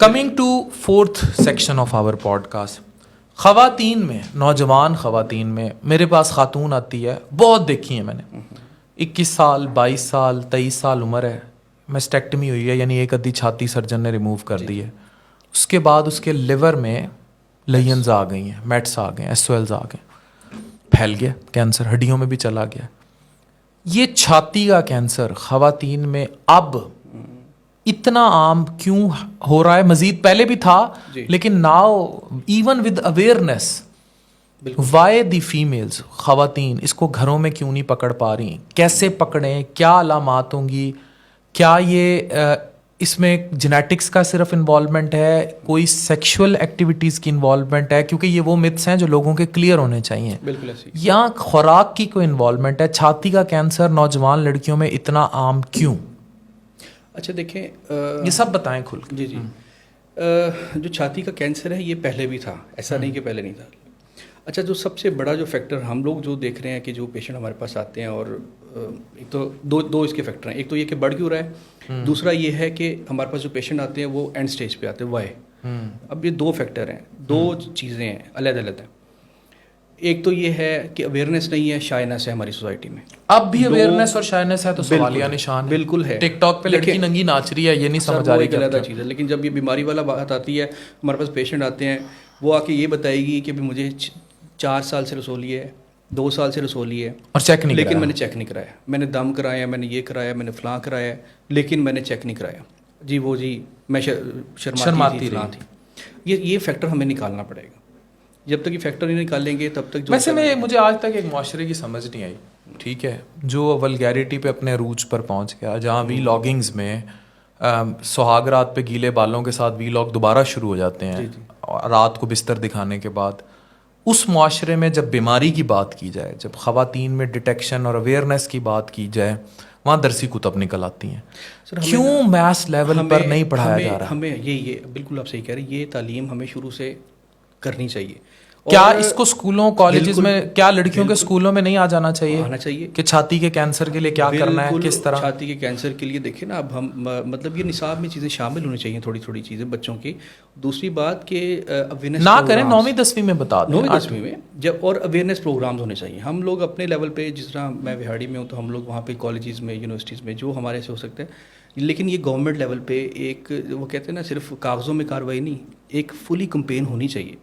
Coming to fourth section of our podcast, خواتین میں، نوجوان خواتین میں میرے پاس خاتون آتی ہے، بہت دیکھی ہیں میں نے، 21 سال 22 سال 23 سال عمر ہے، میسٹیکٹمی ہوئی ہے، یعنی ایک ادھی چھاتی سرجن نے ریموو کر دی ہے، اس کے بعد اس کے لیور میں لینز آ گئی ہیں، میٹس آ گئے ہیں، SOLs آ گئے، پھیل گیا کینسر، ہڈیوں میں بھی چلا گیا۔ یہ چھاتی کا کینسر خواتین میں اب اتنا عام کیوں ہو رہا ہے؟ مزید پہلے بھی تھا لیکن now even with awareness, why the families, خواتین اس کو گھروں میں کیوں نہیں پکڑ پا رہی؟ کیسے پکڑیں؟ کیا علامات ہوں گی؟ کیا یہ اس میں جینیٹکس کا صرف انوالومنٹ ہے؟ کوئی سیکشول ایکٹیویٹیز کی انوالومنٹ ہے؟ کیونکہ یہ وہ متس ہیں جو لوگوں کے کلیئر ہونے چاہیے۔ بالکل ایسی، یا خوراک کی کوئی انوالومنٹ ہے؟ چھاتی کا کینسر نوجوان لڑکیوں میں اتنا عام کیوں؟ اچھا دیکھیں، یہ سب بتائیں کھل کے۔ جی جو چھاتی کا کینسر ہے یہ پہلے بھی تھا، ایسا نہیں کہ پہلے نہیں تھا۔ اچھا، جو سب سے بڑا جو فیکٹر ہم لوگ جو دیکھ رہے ہیں کہ جو پیشنٹ ہمارے پاس آتے ہیں، اور ایک تو دو اس کے فیکٹر ہیں، ایک تو یہ کہ بڑھ کیوں رہا ہے، دوسرا یہ ہے کہ ہمارے پاس جو پیشنٹ آتے ہیں وہ اینڈ سٹیج پہ آتے ہیں، وائی۔ اب یہ دو فیکٹر ہیں، دو چیزیں ہیں، علیحدہ علیحدہ ہیں۔ ایک تو یہ ہے کہ اویئرنیس نہیں ہے، شائنس ہے ہماری سوسائٹی میں، اب بھی اویئرنیس اور شائنس ہے تو سوالیہ نشان بالکل ہے۔ ٹک ٹاک پہ لڑکی ننگی ناچ رہی ہے، یہ نہیں سمجھ آ رہی کہ علیحدہ چیز ہے، لیکن جب یہ بیماری والا بات آتی ہے، ہمارے پاس پیشنٹ آتے ہیں، وہ آ کے یہ بتائے گی کہ مجھے 4 سال سے رسولی ہے، 2 سال سے رسولی ہے، اور چیک نہیں، لیکن میں نے چیک نہیں کرایا، میں نے دم کرایا، میں نے یہ کرایا، میں نے فلاں کرایا، لیکن میں نے چیک نہیں کرایا، جی وہ جی میں شرماتی تھی۔ یہ فیکٹر ہمیں نکالنا پڑے گا، جب تک یہ فیکٹر نہیں نکالیں گے تب تک۔ ویسے مجھے آج تک ایک معاشرے کی سمجھ نہیں آئی، ٹھیک ہے، جو ولگیرٹی پہ اپنے عروج پر پہنچ گیا، جہاں وی لاگنگز میں سہاگ رات پہ گیلے بالوں کے ساتھ وی لاگ دوبارہ شروع ہو جاتے ہیں رات کو بستر دکھانے کے بعد، اس معاشرے میں جب بیماری کی بات کی جائے، جب خواتین میں ڈیٹیکشن اور اویئرنیس کی بات کی جائے، وہاں درسی کتب نکل آتی ہیں۔ کیوں میس لیول پر نہیں پڑھایا جا رہا؟ ہمیں یہ بالکل آپ صحیح کہہ رہے ہیں، یہ تعلیم ہمیں شروع سے کرنی چاہیے۔ کیا اس کو اسکولوں کالجز میں، کیا لڑکیوں کے اسکولوں میں نہیں آ جانا چاہیے؟ آنا چاہیے کہ چھاتی کے کینسر کے لیے کیا کرنا ہے، کس طرح چھاتی کے کینسر کے لیے دیکھیں نا، اب ہم مطلب یہ نصاب میں چیزیں شامل ہونی چاہیے، تھوڑی تھوڑی چیزیں بچوں کی۔ دوسری بات کہ اویئرنیس نہ کریں، 9ویں 10ویں میں بتا دیں، 9ویں 10ویں میں جب، اور اویئرنیس پروگرامز ہونے چاہیے۔ ہم لوگ اپنے لیول پہ، جس طرح میں وہاڑی میں ہوں تو ہم لوگ وہاں پہ کالجز میں، یونیورسٹیز میں جو ہمارے سے ہو سکتا ہے، لیکن یہ گورنمنٹ لیول پہ ایک، وہ کہتے ہیں نا صرف کاغذوں میں کارروائی نہیں، ایک فلی کمپین ہونی چاہیے۔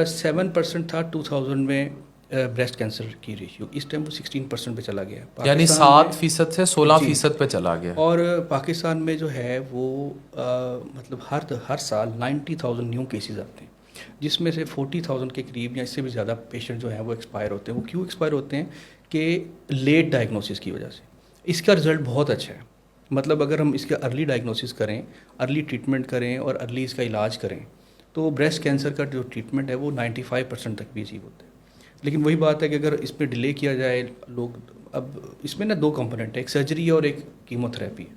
7% تھا 2000 میں بریسٹ کینسر کی ریشیو، اس ٹائم وہ 16% پہ چلا گیا، یعنی 7% سے 16% پہ چلا گیا۔ اور پاکستان میں جو ہے وہ مطلب ہر سال 90,000 نیو کیسز آتے ہیں، جس میں سے 40,000 کے قریب یا اس سے بھی زیادہ پیشنٹ جو ہیں وہ ایکسپائر ہوتے ہیں۔ وہ کیوں ایکسپائر ہوتے ہیں؟ کہ لیٹ ڈائگنوسس کی وجہ سے۔ اس کا رزلٹ بہت اچھا ہے، مطلب اگر ہم اس کا ارلی ڈائگنوسس کریں، ارلی ٹریٹمنٹ کریں اور ارلی اس کا علاج کریں، تو بریسٹ کینسر کا جو ٹریٹمنٹ ہے وہ 95% تک بھی اچیو ہوتا ہے۔ لیکن وہی بات ہے کہ اگر اس پہ ڈیلے کیا جائے، لوگ، اب اس میں نا 2 کمپوننٹ ہے، ایک سرجری اور ایک کیمو تھراپی ہے۔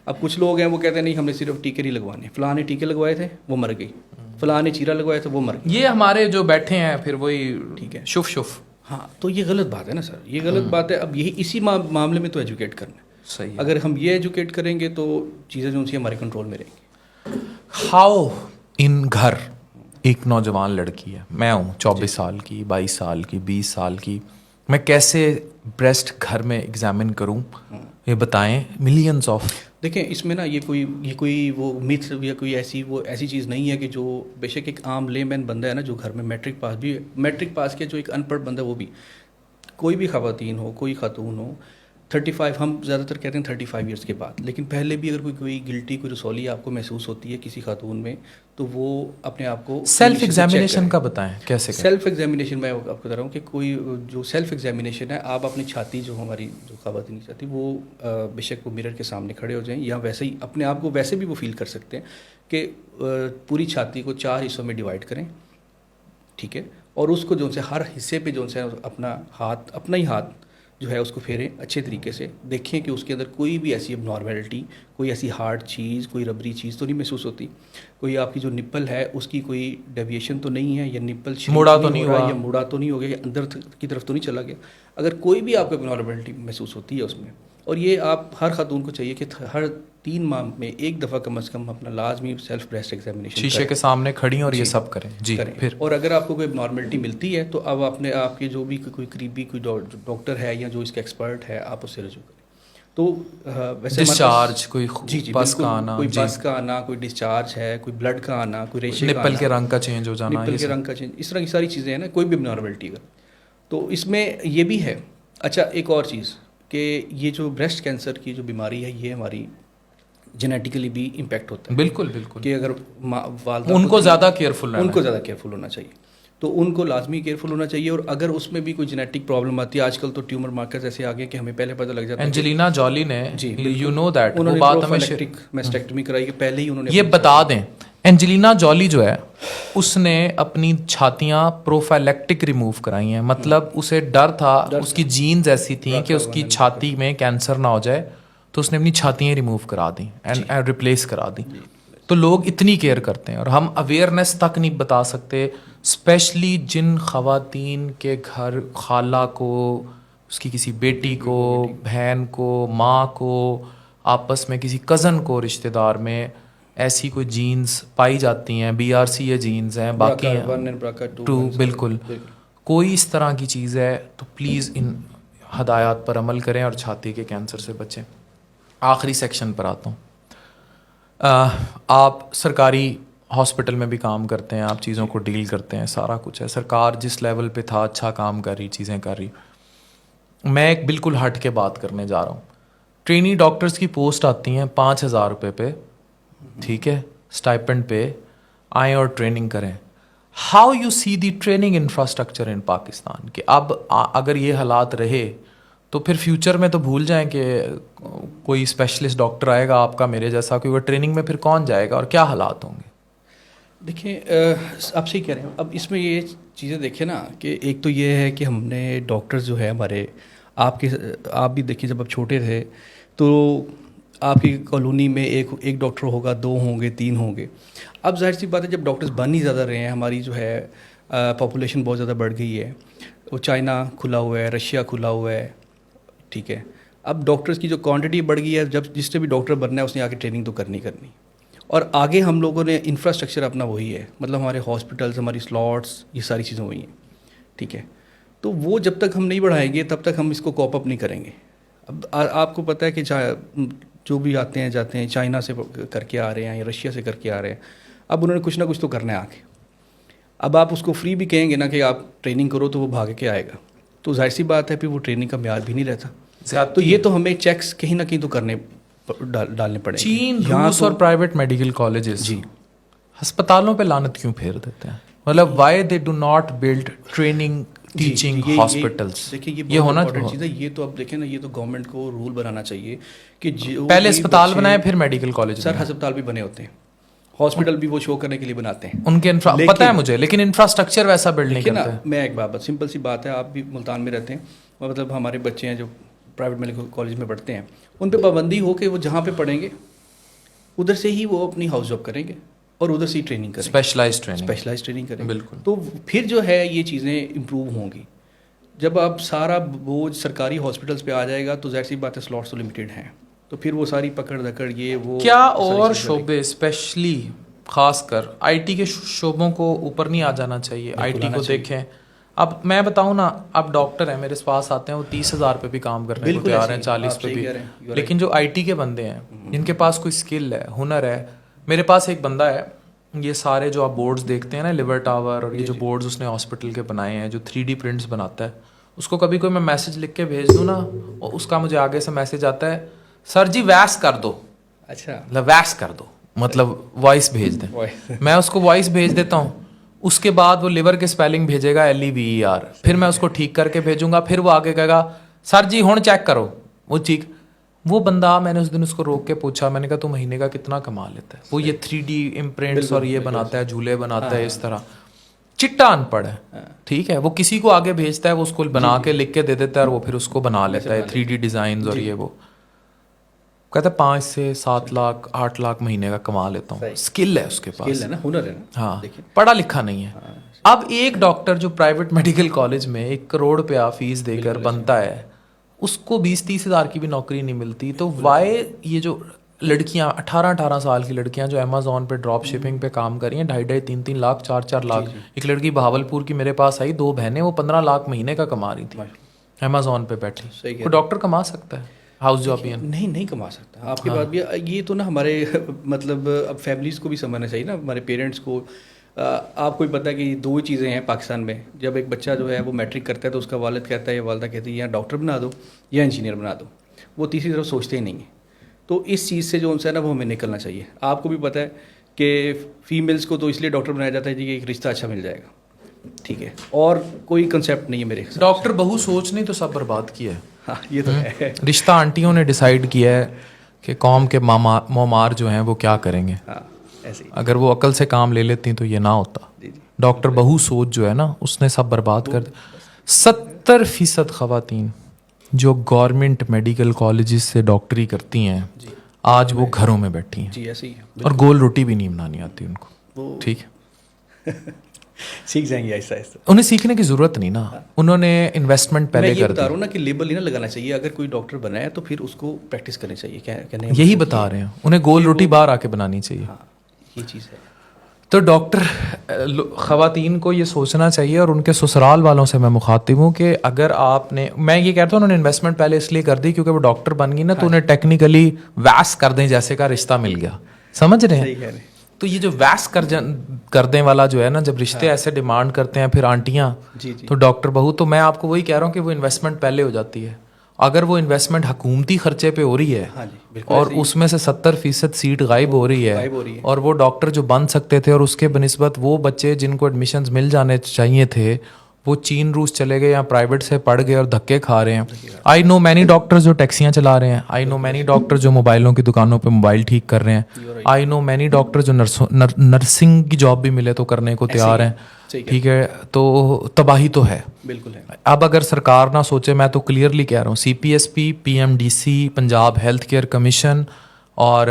اب کچھ لوگ ہیں وہ کہتے ہیں نہیں ہم نے صرف ٹیکے نہیں لگوانے، فلاں نے ٹیکے لگوائے تھے وہ مر گئی، فلاں نے چیرا لگوایا تھا وہ مر گئی۔ یہ ہمارے جو بیٹھے ہیں پھر وہی، ٹھیک ہے، شف ہاں، تو یہ غلط بات ہے نا سر، یہ غلط بات ہے۔ اب یہی اسی معاملے میں تو ایجوکیٹ کرنا ہے، صحیح۔ اگر ہم یہ ایجوکیٹ کریں گے تو چیزیں جو سی ہمارے کنٹرول میں رہیں گی۔ ہاؤ ان گھر ایک نوجوان لڑکی ہے، میں ہوں 24 سال کی، 22 سال کی، 20 سال کی، میں کیسے بریسٹ گھر میں ایگزامن کروں؟ یہ بتائیں۔ ملینز آف، دیکھیں اس میں نا یہ کوئی وہ میتھ یا کوئی ایسی چیز نہیں ہے کہ جو بے شک ایک عام لے مین بندہ ہے نا جو گھر میں میٹرک پاس بھی، میٹرک پاس کے جو ایک ان پڑھ بندہ، وہ بھی کوئی بھی خواتین ہو، کوئی خاتون ہو، 35، ہم زیادہ تر کہتے ہیں 35 ایئرس کے بعد، لیکن پہلے بھی اگر کوئی گلٹی، کوئی رسولی آپ کو محسوس ہوتی ہے کسی خاتون میں، تو وہ اپنے آپ کو سیلف ایگزامینیشن کا بتائیں کیسے کریں؟ سیلف ایگزامینیشن میں آپ کو بتا رہا ہوں کہ کوئی جو سیلف ایگزامینیشن ہے، آپ اپنی چھاتی، جو ہماری جو خواتین کی چھاتی، وہ بے شک وہ مرر کے سامنے کھڑے ہو جائیں، یا ویسے ہی اپنے آپ کو ویسے بھی وہ فیل کر سکتے ہیں کہ پوری چھاتی کو 4 حصوں میں ڈیوائڈ کریں، ٹھیک ہے، اور اس کو جو سے ہر حصے پہ جو سے اپنا ہی ہاتھ جو ہے اس کو پھیریں اچھے طریقے سے، دیکھیں کہ اس کے اندر کوئی بھی ایسی اب نارملٹی، کوئی ایسی ہارڈ چیز، کوئی ربری چیز تو نہیں محسوس ہوتی، کوئی آپ کی جو نپل ہے اس کی کوئی ڈیویشن تو نہیں ہے، یا نپل مڑا تو نہیں ہوا، یا مڑا تو نہیں ہو گیا، یا اندر کی طرف تو نہیں چلا گیا۔ اگر کوئی بھی آپ کو نارملٹی محسوس ہوتی ہے اس میں، اور یہ آپ ہر خاتون کو چاہیے کہ ہر 3 ماہ میں ایک دفعہ کم از کم اپنا لازمی سیلف بریسٹ ایگزامینیشن شیشے کے سامنے کھڑی اور یہ سب کریں جی کریں. پھر اور اگر آپ کو کوئی نارملٹی ملتی ہے تو اب آپ کے جو بھی کوئی قریبی کوئی ڈاکٹر ہے یا جو اس کا ایکسپرٹ ہے آپ اس سے رجوع کریں. تو ویسے ڈسچارج کوئی جی پس کا آنا، کوئی پس کا آنا، کوئی ڈسچارج ہے، کوئی بلڈ کا آنا، کوئی ریشے کا آنا، نپل کے رنگ کا چینج ہو جانا، نپل کے رنگ کا چینج، اس طرح کی ساری چیزیں ہیں نا، کوئی بھی نارملٹی کا. تو اس میں یہ بھی ہے. اچھا ایک اور چیز کہ یہ جو بریسٹ کینسر کی جو بیماری ہے یہ ہماری جینیٹیکلی بھی امپیکٹ ہوتا ہے. بالکل بالکل. کہ اگر والدہ ان کو زیادہ کیئرفل رہنا، ان کو زیادہ کیئرفل ہونا چاہیے، تو ان کو لازمی کیئرفل ہونا چاہیے. اور اگر اس میں بھی کوئی جینیٹک پرابلم آتی ہے، آج کل تو ٹیومر مارکرز ایسے آگے کہ ہمیں پہلے پتہ لگ جاتا ہے. اینجلینا جولی نے یو نو دیٹ انہوں وہ نے بات ہمیں میسٹیکٹمی کرائی کہ پہلے ہی انہوں نے یہ بتا دیں. اینجلینا جولی جو ہے اس نے اپنی چھاتیاں پروفائلیکٹک ریموو کرائی ہیں. مطلب اسے ڈر تھا، اس کی جینز ایسی تھیں کہ اس کی چھاتی میں کینسر نہ ہو جائے، تو اس نے اپنی چھاتیاں ریموو کرا دیں اینڈ ریپلیس کرا دیں. تو لوگ اتنی کیئر کرتے ہیں اور ہم اویئرنیس تک نہیں بتا سکتے. اسپیشلی جن خواتین کے گھر خالہ کو، اس کی کسی بیٹی کو، بہن کو، ماں کو، آپس میں کسی کزن کو، رشتہ دار میں ایسی کوئی جینز پائی جاتی ہیں، BRCA یہ جینز ہیں، باقی ٹو بالکل کوئی اس طرح کی چیز ہے تو پلیز ان ہدایات پر عمل کریں اور چھاتی کے کینسر سے بچیں. آخری سیکشن پر آتا ہوں. آپ سرکاری ہاسپٹل میں بھی کام کرتے ہیں، آپ چیزوں کو ڈیل کرتے ہیں، سارا کچھ ہے. سرکار جس لیول پہ تھا اچھا کام کر رہی، چیزیں کر رہی. میں ایک بالکل ہٹ کے بات کرنے جا رہا ہوں. ٹرینی ڈاکٹرز کی پوسٹ آتی ہیں 5,000 روپے پہ، ٹھیک ہے، اسٹائپنڈ پہ آئیں اور ٹریننگ کریں. How you see the training infrastructure in Pakistan? کہ اب اگر یہ حالات رہے تو پھر فیوچر میں تو بھول جائیں کہ کوئی اسپیشلسٹ ڈاکٹر آئے گا آپ کا میرے جیسا، کیونکہ ٹریننگ میں پھر کون جائے گا اور کیا حالات ہوں گے؟ دیکھیں آپ صحیح کہہ رہے ہیں. اب اس میں یہ چیزیں دیکھیں نا کہ ایک تو یہ ہے کہ ہم نے ڈاکٹرز جو ہے ہمارے، آپ بھی دیکھیں جب آپ چھوٹے تھے تو آپ کی کالونی میں ایک ڈاکٹر ہوگا، 2 ہوں گے، 3 ہوں گے. اب ظاہر سی بات ہے جب ڈاکٹرز بن ہی زیادہ رہے ہیں، ہماری جو ہے پاپولیشن بہت زیادہ بڑھ گئی ہے. وہ چائنا کھلا ہوا ہے، رشیا کھلا ہوا ہے، ٹھیک ہے. اب ڈاکٹرز کی جو کوانٹٹی بڑھ گئی ہے، جب جس نے بھی ڈاکٹر بننا ہے اس نے آگے ٹریننگ تو کرنی. اور آگے ہم لوگوں نے انفراسٹرکچر اپنا وہی ہے، مطلب ہمارے ہاسپٹلز، ہماری سلاٹس، یہ ساری چیزیں وہی ہیں، ٹھیک ہے. تو وہ جب تک ہم نہیں بڑھائیں گے تب تک ہم اس کو کوپ اپ نہیں کریں گے. اب آپ کو پتہ ہے کہ جو بھی آتے ہیں جاتے ہیں، چائنا سے کر کے آ رہے ہیں یا رشیا سے کر کے آ رہے ہیں. اب انہوں نے کچھ نہ کچھ تو کرنا ہے آگے. اب آپ اس کو فری بھی کہیں گے نا کہ آپ ٹریننگ کرو تو وہ بھاگ کے آئے گا، تو ظاہر سی بات ہے پھر وہ ٹریننگ کا معیار بھی نہیں رہتا. تو یہ تو ہمیں چیکس کہیں نہ کہیں تو کرنے ڈالنے پڑیں گے. چین، روس اور پرائیویٹ میڈیکل کالجز جی ہسپتالوں پہ لعنت کیوں پھیر دیتے ہیں؟ مطلب why they do not build training teaching hospitals? دیکھیے یہ ہونا چیز ہے. یہ تو اب دیکھیں نا، یہ تو گورنمنٹ کو رول بنانا چاہیے کہ پہلے اسپتال بنائے پھر میڈیکل کالج. سر ہسپتال بھی بنے ہوتے ہیں، ہاسپٹل بھی وہ شو کرنے کے لیے بناتے ہیں ان کے پتہ ہے مجھے، لیکن انفراسٹرکچر ویسا بلڈ نہیں کرتے. میں ایک بات سمپل سی بات ہے، آپ بھی ملتان میں رہتے ہیں، مطلب ہمارے بچے ہیں جو پرائیویٹ میڈیکل کالج میں پڑھتے ہیں، ان پہ پابندی ہو کہ وہ جہاں پہ پڑھیں گے ادھر سے ہی وہ اپنی ہاؤس جاب کریں گے اور ادھر سے ہی ٹریننگ کریں، اسپیشلائز ٹریننگ کریں. بالکل. تو پھر جو ہے یہ چیزیں امپروو ہوں گی. جب آپ سارا بوجھ سرکاری ہاسپٹلس پہ آ جائے گا تو ظاہر سی بات ہے سلاٹس تو لمیٹیڈ ہیں، تو پھر وہ ساری پکڑ دکڑ یہ وہ کیا اور شعبے اسپیشلی خاص کر IT کے شعبوں کو اوپر نہیں آ جانا چاہیے؟ IT کو دیکھیں. اب میں بتاؤں نا، اب ڈاکٹر ہیں میرے پاس آتے ہیں، وہ 30,000 پہ بھی کام کرنے کو تیار ہیں، 40 پہ بھی. لیکن جو IT کے بندے ہیں جن کے پاس کوئی اسکل ہے، ہنر ہے. میرے پاس ایک بندہ ہے، یہ سارے جو آپ بورڈز دیکھتے ہیں نا، لیور ٹاور اور یہ جو بورڈز اس نے ہاسپٹل کے بنائے ہیں، جو 3D پرنٹس بناتا ہے، اس کو کبھی کوئی میں میسج لکھ کے بھیج دوں نا، اور اس کا مجھے آگے سے میسج آتا ہے، سر جی ویکس کر دو. اچھا ویکس کر دو مطلب وائس بھیج دیں. میں اس کو وائس بھیج دیتا ہوں، اس کے بعد وہ لیور کے اسپیلنگ بھیجے گا LEVER، پھر میں اس کو ٹھیک کر کے بھیجوں گا، پھر وہ آگے کہے گا سر جی ہون چیک کرو. وہ ٹھیک. وہ بندہ، میں نے اس دن اس کو روک کے پوچھا، میں نے کہا تو مہینے کا کتنا کما لیتا ہے؟ وہ یہ 3D امپرنٹس اور یہ بناتا ہے، جھولے بناتا ہے، اس طرح چٹا ان پڑھ ہے، ٹھیک ہے. وہ کسی کو آگے بھیجتا ہے، وہ اس کو بنا کے لکھ کے دے دیتا ہے اور وہ پھر اس کو بنا لیتا ہے 3D ڈیزائنز اور یہ وہ. کہتا ہے 5 سے 7 لاکھ 8 لاکھ مہینے کا کما لیتا ہوں. اسکل ہے اس کے پاس، ہنر ہے. ہاں، پڑھا لکھا نہیں ہے. اب ایک ڈاکٹر جو پرائیویٹ میڈیکل کالج میں 1 کروڑ روپیہ فیس دے کر بنتا ہے، اس کو 20-30 ہزار کی بھی نوکری نہیں ملتی. تو وائی یہ جو لڑکیاں 18 سال کی لڑکیاں جو امیزون پہ ڈراپ شپنگ پہ کام کر رہی ہیں 2.5 3 لاکھ 4 لاکھ. ایک لڑکی بہاولپور کی میرے پاس آئی, 2 بہنیں, وہ 15 لاکھ مہینے کا کما رہی تھی امیزون پہ بیٹھی. کوئی ڈاکٹر کما سکتا ہے ہاؤس جاب؟ نہیں کما سکتا. آپ کی بات بھی یہ تو نا ہمارے مطلب اب فیملیز کو بھی سمجھنا چاہیے نا, ہمارے پیرنٹس کو. آپ کو بھی پتہ ہے کہ 2 چیزیں ہیں پاکستان میں. جب ایک بچہ جو ہے وہ میٹرک کرتا ہے تو اس کا والد کہتا ہے یا والدہ کہتی ہے یا ڈاکٹر بنا دو یا انجینئر بنا دو, وہ تیسری طرف سوچتے ہی نہیں ہیں. تو اس چیز سے جو ان سے ہے نا وہ ہمیں نکلنا چاہیے. آپ کو بھی پتہ ہے کہ فیمیلز کو تو اس لیے ڈاکٹر بنایا جاتا ہے کہ ایک رشتہ اچھا مل جائے گا, ٹھیک ہے, اور کوئی کنسیپٹ نہیں ہے میرے حساب. ڈاکٹر بہو سوچ نہیں تو سب برباد کیا ہے. ہاں یہ تو ہے. رشتہ آنٹیوں نے ڈیسائیڈ کیا ہے کہ قوم کے مومار جو ہیں وہ کیا کریں گے. ہاں ایسے ہی. اگر وہ عقل سے کام لے لیتی تو یہ نہ ہوتا. ڈاکٹر بہو سوچ جو ہے نا اس نے سب برباد کر دیا. 70% خواتین جو گورنمنٹ میڈیکل کالجز سے ڈاکٹری کرتی ہیں آج وہ گھروں میں بیٹھی ہیں. جی ایسے ہی. اور گول روٹی بھی نہیں بنانی آتی ان کو. ٹھیک ہے, سیکھ جائیں گے آہستہ آہستہ. انہیں سیکھنے کی ضرورت نہیں نا, انہوں نے انویسٹمنٹ پہلے کر دی. میں یہ بتا رہا ہوں نا کہ لیبل نہیں نا لگانا چاہیے. اگر کوئی ڈاکٹر بنا ہے تو پھر اس کو پریکٹس کرنی چاہیے. یہی بتا رہے ہیں, انہیں گول روٹی باہر آ کے بنانی چاہیے. ہاں یہ چیز ہے. تو ڈاکٹر خواتین کو یہ سوچنا چاہیے, اور ان کے سسرال والوں سے میں مخاطب ہوں کہ اگر آپ نے, میں یہ کہتا ہوں انہوں نے انویسٹمنٹ پہلے اس لیے کر دی کیونکہ وہ ڈاکٹر بن گئی نا تو انہیں ٹیکنیکلی ویس کر دیں جیسے کا رشتہ مل گیا. سمجھ رہے ہیں؟ تو یہ جو ویس کر دیں والا جو ہے نا, جب رشتے ایسے ڈیمانڈ کرتے ہیں پھر آنٹیاں تو ڈاکٹر بہو, تو میں آپ کو وہی کہہ رہا ہوں کہ وہ انویسٹمنٹ پہلے ہو جاتی ہے. اگر وہ انویسٹمنٹ حکومتی خرچے پہ ہو رہی ہے اور اس میں سے 70% سیٹ غائب ہو رہی ہے, اور وہ ڈاکٹر جو بن سکتے تھے اور اس کے بنسبت وہ بچے جن کو ایڈمیشنز مل جانے چاہیے تھے وہ چین روس چلے گئے یا پرائیویٹ سے پڑھ گئے اور دھکے کھا رہے ہیں. آئی نو مینی ڈاکٹر جو ٹیکسیاں چلا رہے ہیں, آئی نو مینی ڈاکٹر جو موبائلوں کی دکانوں پہ موبائل ٹھیک کر رہے ہیں, آئی نو مینی ڈاکٹر جو نرسنگ کی جاب بھی ملے تو کرنے کو تیار ہیں. ٹھیک ہے, تو تباہی تو ہے بالکل ہے. اب اگر سرکار نہ سوچے, میں تو کلیئرلی کہہ رہا ہوں, CPSP, PMDC, Punjab health care commission اور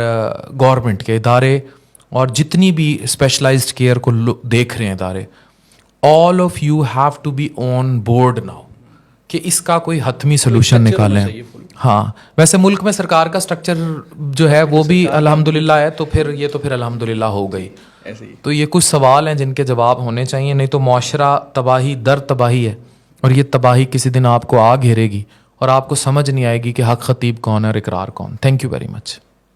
گورنمنٹ کے ادارے اور جتنی بھی اسپیشلائزڈ کیئر کو دیکھ رہے ہیں ادارے, all of you have to be on board now کہ اس کا کوئی حتمی سلوشن نکالیں. ہاں ویسے ملک میں سرکار کا سٹرکچر جو ہے وہ بھی الحمدللہ ہے, تو پھر یہ تو پھر الحمدللہ ہو گئی. تو یہ کچھ سوال ہیں جن کے جواب ہونے چاہیے, نہیں تو معاشرہ تباہی در تباہی ہے, اور یہ تباہی کسی دن آپ کو آ گھیرے گی اور آپ کو سمجھ نہیں آئے گی کہ حق خطیب کون ہے اور اقرار کون. Thank you very much.